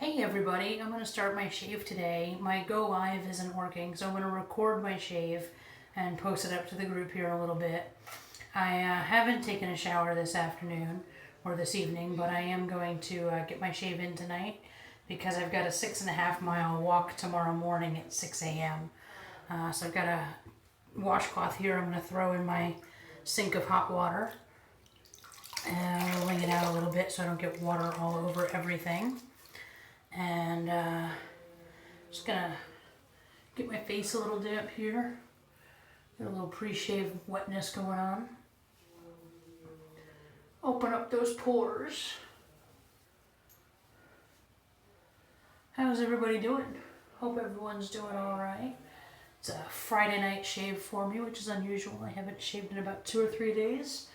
Hey everybody, I'm going to start my shave today. My go live isn't working, so I'm going to record my shave and post it up to the group here a little bit. I haven't taken a shower this afternoon or this evening, but I am going to get my shave in tonight because I've got a 6.5 mile walk tomorrow morning at 6 a.m. So I've got a washcloth here I'm going to throw in my sink of hot water and wring it out a little bit so I don't get water all over everything. And just gonna get my face a little damp here. Got a little pre-shave wetness going on. Open up those pores. How's everybody doing? Hope everyone's doing alright. It's a Friday night shave for me, which is unusual. I haven't shaved in about 2 or 3 days.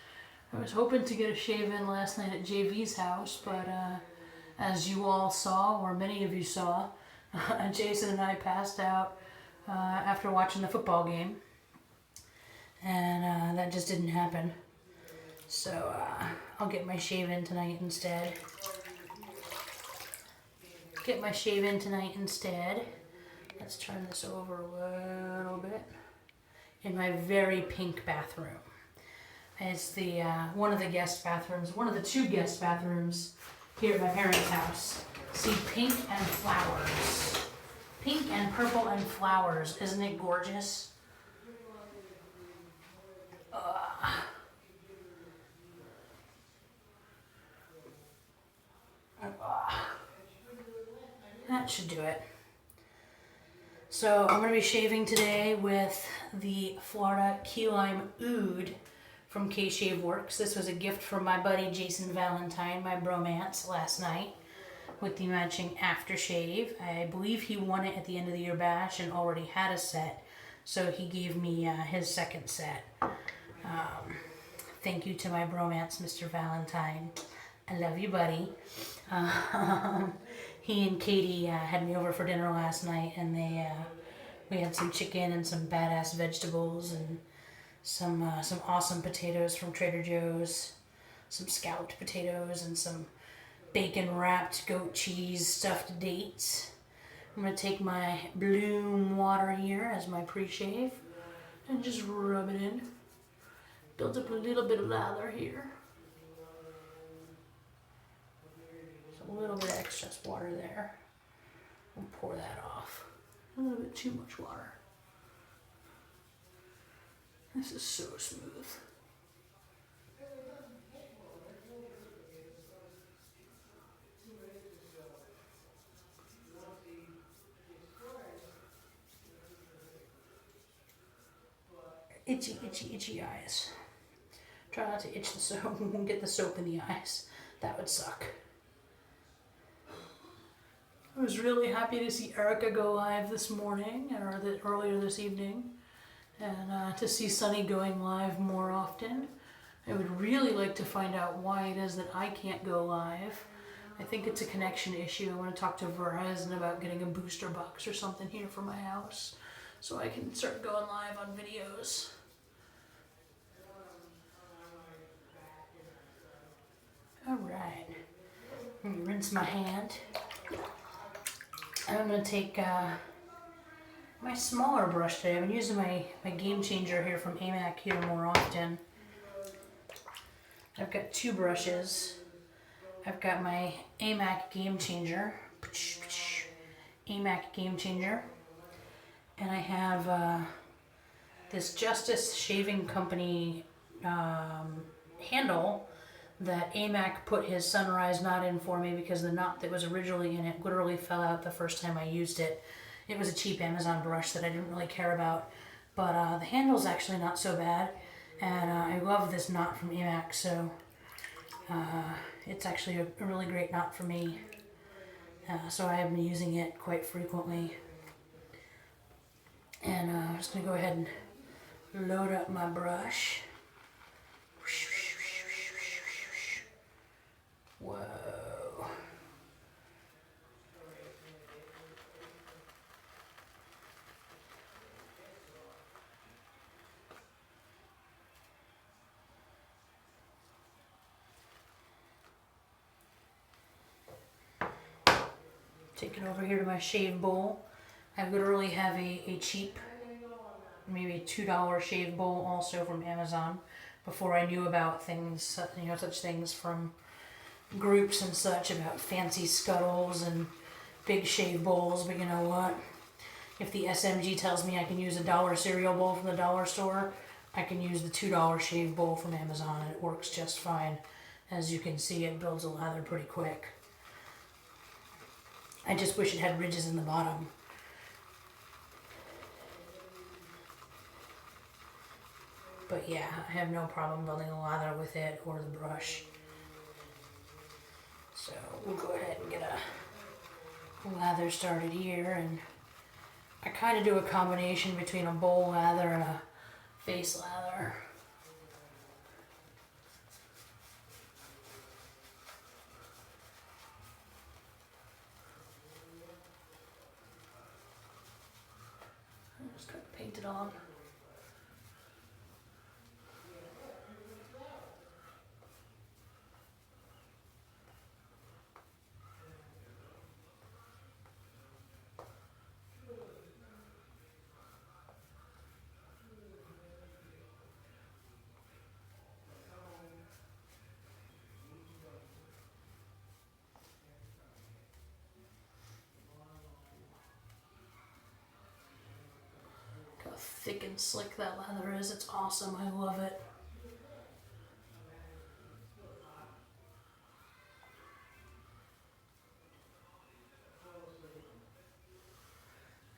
I was hoping to get a shave in last night at JV's house, but as you all saw, or many of you saw, Jason and I passed out after watching the football game, and that just didn't happen. So I'll get my shave in tonight instead. Let's turn this over a little bit. In my very pink bathroom. It's the one of the guest bathrooms, one of the 2 guest bathrooms here at my parents' house. See, pink and flowers. Pink and purple and flowers. Isn't it gorgeous? That should do it. So I'm going to be shaving today with the Florida Key Lime Oud from KShaveWorx. This was a gift from my buddy Jason Valentine, my bromance, last night with the matching aftershave. I believe he won it at the end of the year bash and already had a set, so he gave me his second set. Thank you to my bromance, Mr. Valentine. I love you, buddy. He and Katie had me over for dinner last night, and we had some chicken and some badass vegetables and some awesome potatoes from Trader Joe's, some scalloped potatoes, and some bacon-wrapped goat cheese stuffed dates. I'm going to take my Bloom water here as my pre-shave and just rub it in. Build up a little bit of lather here. So a little bit of excess water there. We'll pour that off. A little bit too much water. This is so smooth. Itchy, itchy, itchy eyes. Try not to itch the soap. Get the soap in the eyes. That would suck. I was really happy to see Erica go live this morning, or earlier this evening. And to see Sunny going live more often. I would really like to find out why it is that I can't go live. I think it's a connection issue. I want to talk to Verizon about getting a booster box or something here for my house so I can start going live on videos. Alright. Rinse my hand. I'm going to take my smaller brush today. I've been using my Game Changer here from AMACK here more often. I've got 2 brushes. I've got my AMACK Game Changer. AMACK Game Changer. And I have this Justice Shaving Company handle that AMACK put his Sunrise knot in for me because the knot that was originally in it literally fell out the first time I used it. It was a cheap Amazon brush that I didn't really care about, but the handle's actually not so bad, and I love this knot from AMACK, so it's actually a really great knot for me, so I have been using it quite frequently. And I'm just going to go ahead and load up my brush. Whoa. Take it over here to my shave bowl. I literally have a cheap, maybe a $2 shave bowl also from Amazon before I knew about things, you know, such things from groups and such about fancy scuttles and big shave bowls. But you know what? If the SMG tells me I can use a $1 cereal bowl from the dollar store, I can use the $2 shave bowl from Amazon and it works just fine. As you can see, it builds a lather pretty quick. I just wish it had ridges in the bottom. But yeah, I have no problem building a lather with it or the brush. So we'll go ahead and get a lather started here. And I kind of do a combination between a bowl lather and a face lather. I'm just going to paint it on. Thick and slick that lather is. It's awesome. I love it.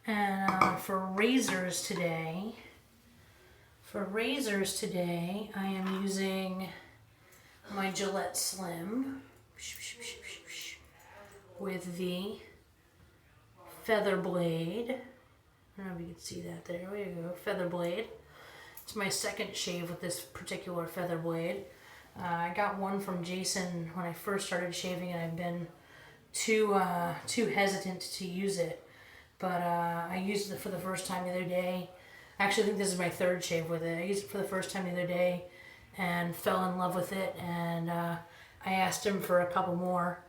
And for razors today, I am using my Gillette Slim with the feather blade. I don't know if you can see that there. There you go, feather blade. It's my second shave with this particular feather blade. I got one from Jason when I first started shaving, and I've been too hesitant to use it. But I used it for the first time the other day. I actually think this is my third shave with it. I used it for the first time the other day and fell in love with it. And I asked him for a couple more.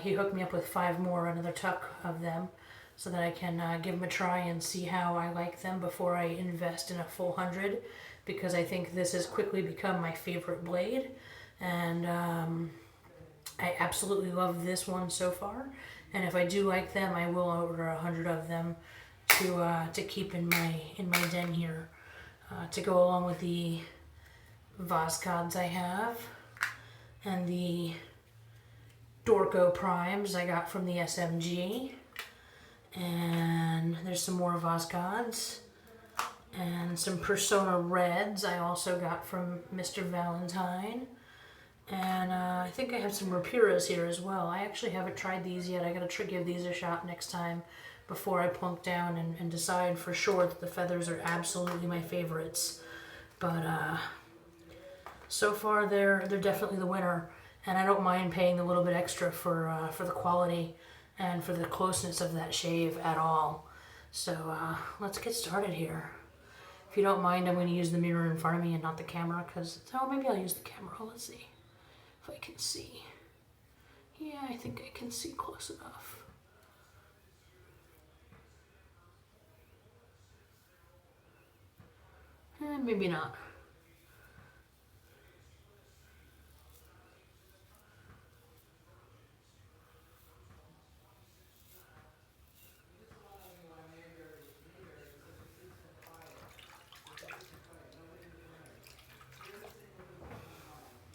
He hooked me up with 5 more, another tuck of them, so that I can give them a try and see how I like them before I invest in a full 100, because I think this has quickly become my favorite blade, and I absolutely love this one so far. And if I do like them, I will order 100 of them to keep in my den here, to go along with the Voscods I have and the Dorco Primes I got from the SMG. And there's some more Voscods and some Persona Reds I also got from Mr. Valentine. And I think I have some Rapiras here as well. I actually haven't tried these yet. I gotta give these a shot next time before I plunk down and decide for sure that the feathers are absolutely my favorites. But so far they're definitely the winner, and I don't mind paying a little bit extra for the quality and for the closeness of that shave at all. So let's get started here. If you don't mind, I'm going to use the mirror in front of me and not the camera, because, oh, maybe I'll use the camera. Let's see if I can see. Yeah, I think I can see close enough. Maybe not.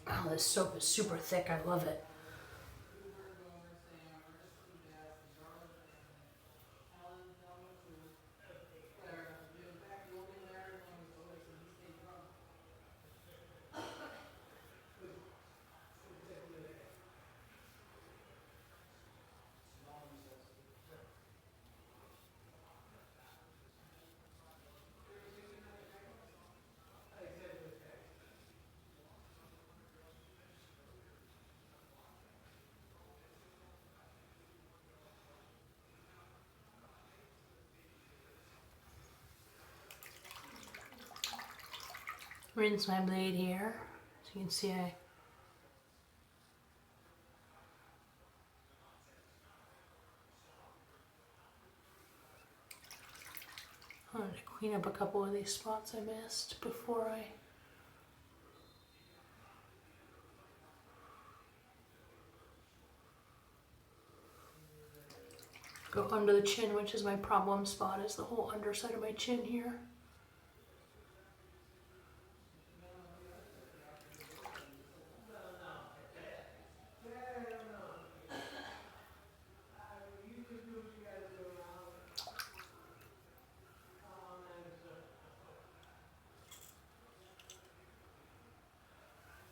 Oh, this soap is super thick. I love it. Rinse my blade here. So you can see I clean up a couple of these spots I missed before I go under the chin, which is my problem spot, is the whole underside of my chin here.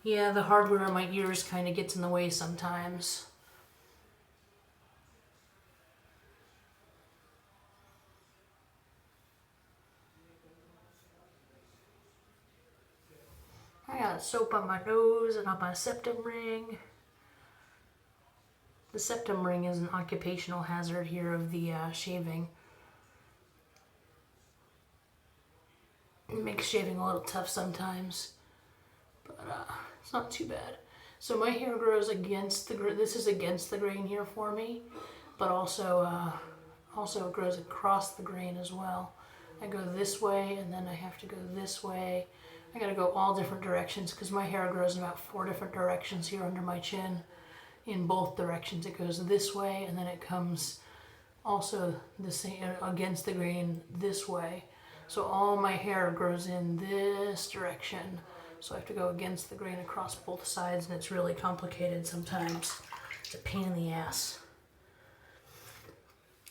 Yeah, the hardware on my ears kind of gets in the way sometimes. I got soap on my nose and on my septum ring. The septum ring is an occupational hazard here of the shaving. It makes shaving a little tough sometimes, but it's not too bad. So my hair grows against the grain. This is against the grain here for me, but also it grows across the grain as well. I go this way and then I have to go this way. I gotta go all different directions because my hair grows in about 4 different directions here under my chin. In both directions, it goes this way and then it comes also the same against the grain this way. So all my hair grows in this direction. So I have to go against the grain across both sides, and it's really complicated sometimes. It's a pain in the ass.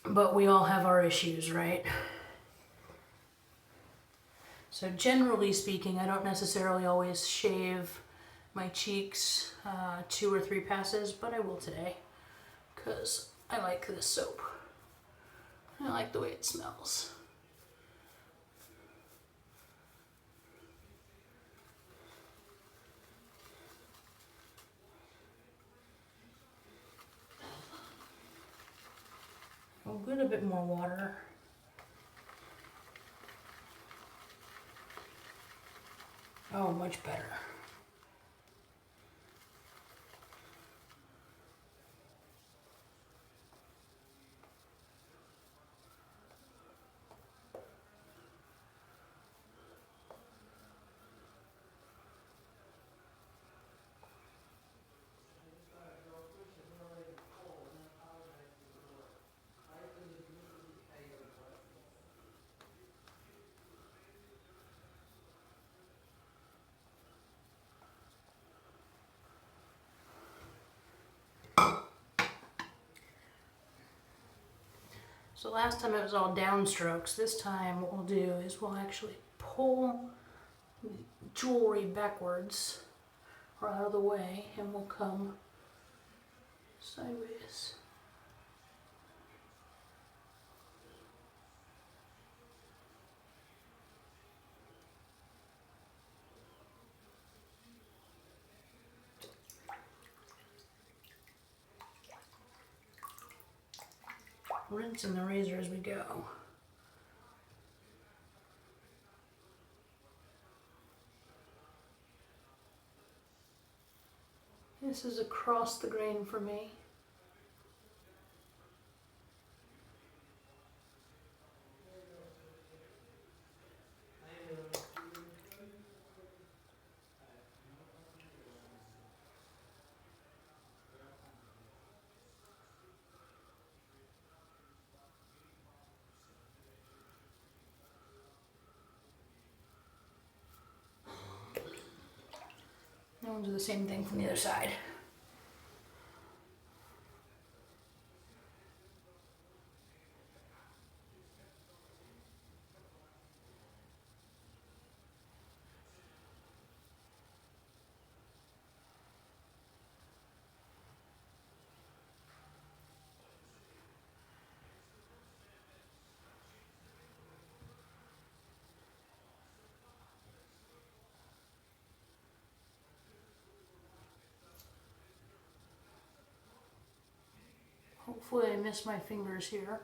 But we all have our issues, right? So generally speaking, I don't necessarily always shave my cheeks 2 or 3 passes, but I will today because I like this soap. I like the way it smells. A little bit more water. Oh, much better. So last time it was all downstrokes. This time what we'll do is we'll actually pull the jewelry backwards or out of the way, and we'll come sideways. Rinsing the razor as we go. This is across the grain for me. Now we'll do the same thing from the other side. Hopefully I miss my fingers here.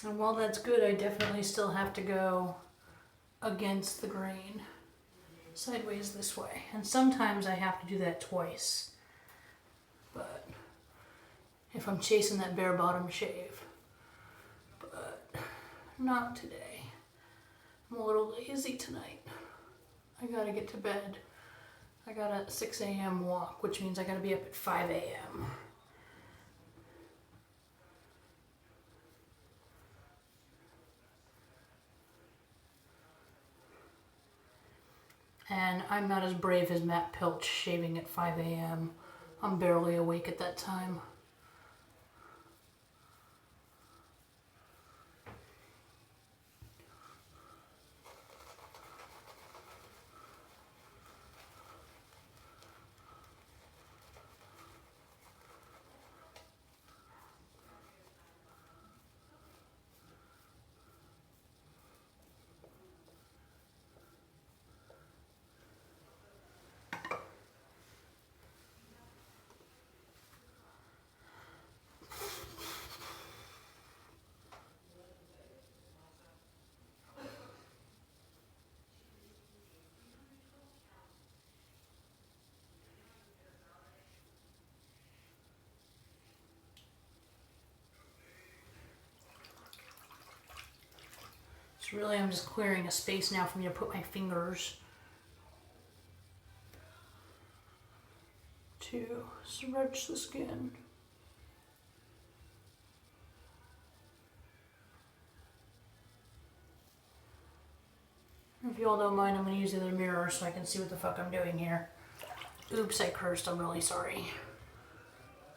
And while that's good, I definitely still have to go against the grain, sideways this way. And sometimes I have to do that twice. But if I'm chasing that bare bottom shave. But not today. I'm a little lazy tonight. I gotta get to bed. I got a 6 a.m. walk, which means I gotta be up at 5 a.m. And I'm not as brave as Matt Pilch shaving at 5 a.m. I'm barely awake at that time. So really I'm just clearing a space now for me to put my fingers to stretch the skin. If you all don't mind, I'm going to use the other mirror so I can see what the fuck I'm doing here. Oops, I cursed. I'm really sorry.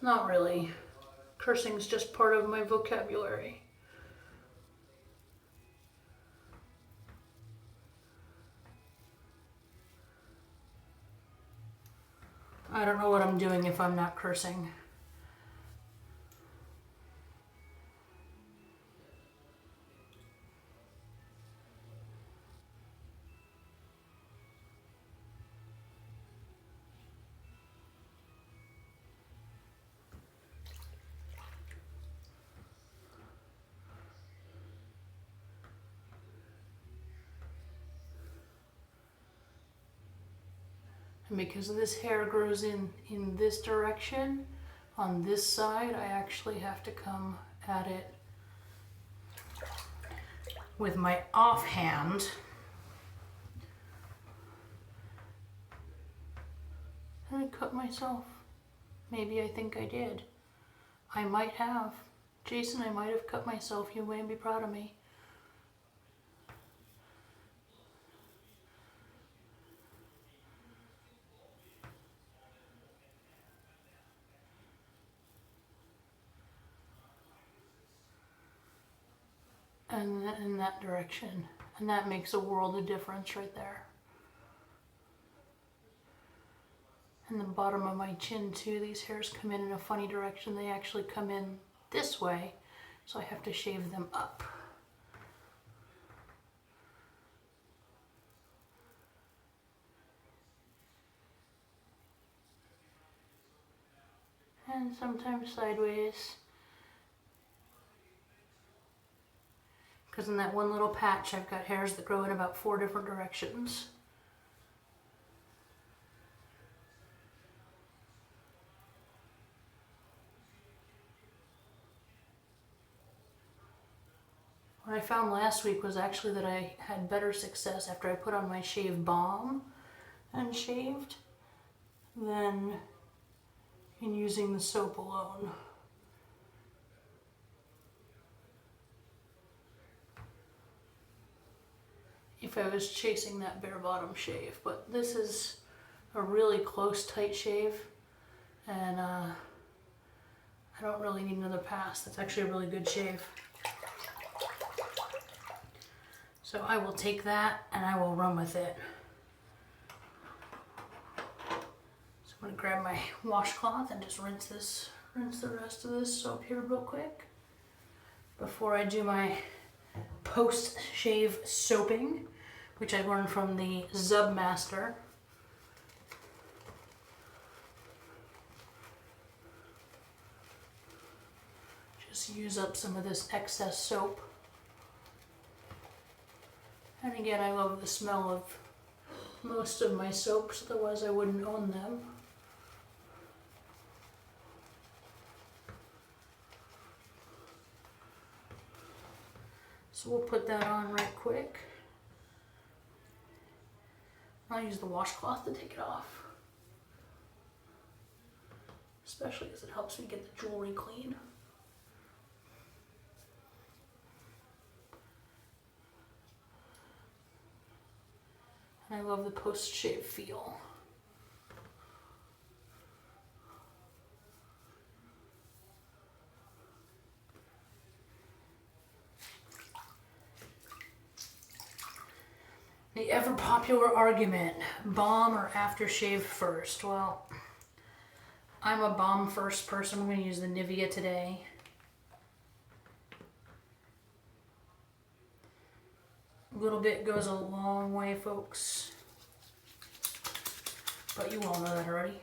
Not really. Cursing's just part of my vocabulary. I don't know what I'm doing if I'm not cursing. And because this hair grows in this direction, on this side, I actually have to come at it with my offhand. Did I cut myself? Maybe I think I did. I might have. Jason, I might have cut myself. You may be proud of me. And in that direction. And that makes a world of difference right there. And the bottom of my chin too, these hairs come in a funny direction. They actually come in this way, so I have to shave them up. And sometimes sideways. Because in that one little patch, I've got hairs that grow in about 4 different directions. What I found last week was actually that I had better success after I put on my shave balm and shaved than in using the soap alone. If I was chasing that bare bottom shave, but this is a really close tight shave, and I don't really need another pass. That's actually a really good shave. So I will take that and I will run with it. So I'm gonna grab my washcloth and just rinse the rest of this soap here real quick before I do my post-shave soaping, which I learned from the Zub Master. Just use up some of this excess soap. again, I love the smell of most of my soaps, otherwise I wouldn't own them. So we'll put that on right quick. I'll use the washcloth to take it off, especially because it helps me get the jewelry clean. I love the post-shave feel. The ever popular argument, balm or aftershave first? Well, I'm a balm first person. I'm going to use the Nivea today. A little bit goes a long way, folks. But you all know that already.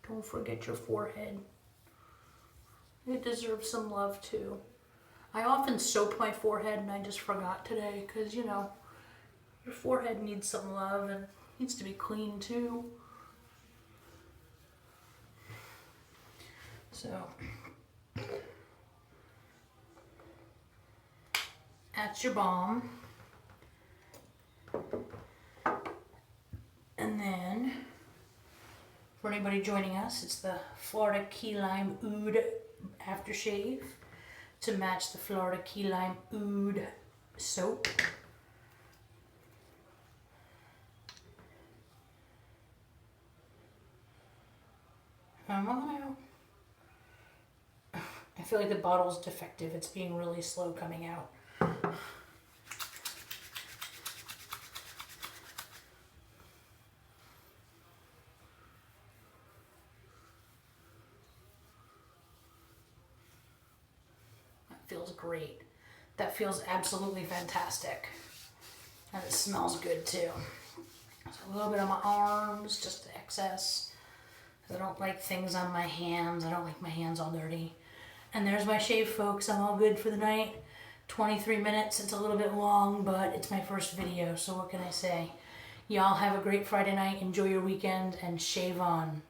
Don't forget your forehead. It deserves some love too. I often soap my forehead and I just forgot today because, you know, your forehead needs some love and needs to be clean too. So, that's your balm. And then, for anybody joining us, it's the Florida Key Lime Oud aftershave to match the Florida Key Lime Oud soap. Come on out. I feel like the bottle's defective. It's being really slow coming out. Feels great. That feels absolutely fantastic. And it smells good too. So a little bit on my arms, just the excess. I don't like things on my hands. I don't like my hands all dirty. And there's my shave, folks. I'm all good for the night. 23 minutes. It's a little bit long, but it's my first video, so what can I say? Y'all have a great Friday night. Enjoy your weekend and shave on.